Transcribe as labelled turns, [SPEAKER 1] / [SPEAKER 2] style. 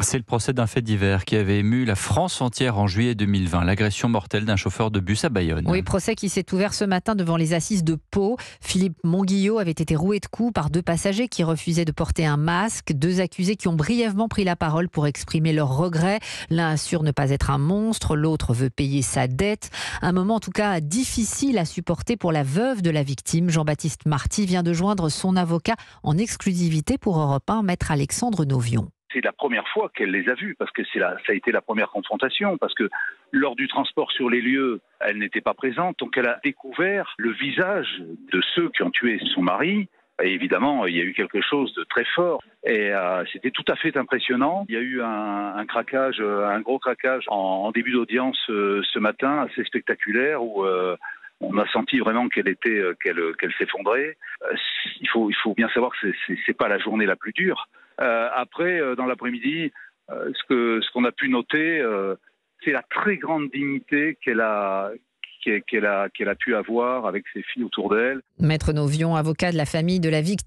[SPEAKER 1] C'est le procès d'un fait divers qui avait ému la France entière en juillet 2020, l'agression mortelle d'un chauffeur de bus à
[SPEAKER 2] Oui,
[SPEAKER 1] Bayonne.
[SPEAKER 2] procès qui s'est ouvert ce matin devant les assises de Pau. Philippe Monguillot avait été roué de coups par deux passagers qui refusaient de porter un masque. Deux accusés qui ont brièvement pris la parole pour exprimer leurs regrets. L'un assure ne pas être un monstre, l'autre veut payer sa dette. Un moment en tout cas difficile à supporter pour la veuve de la victime. Jean-Baptiste Marty vient de joindre son avocat en exclusivité pour Europe 1, maître Alexandre Novion.
[SPEAKER 3] C'est la première fois qu'elle les a vus, parce que ça a été la première confrontation, parce que lors du transport sur les lieux, elle n'était pas présente, donc elle a découvert le visage de ceux qui ont tué son mari. Et évidemment, il y a eu quelque chose de très fort et c'était tout à fait impressionnant. Il y a eu un craquage, un gros craquage en début d'audience ce matin, assez spectaculaire, où on a senti vraiment qu'elle s'effondrait. Il faut bien savoir que c'est pas la journée la plus dure. Après, dans l'après-midi, ce qu'on a pu noter, c'est la très grande dignité qu'elle a pu avoir avec ses filles autour d'elle.
[SPEAKER 2] Maître Novion, avocat de la famille de la victime.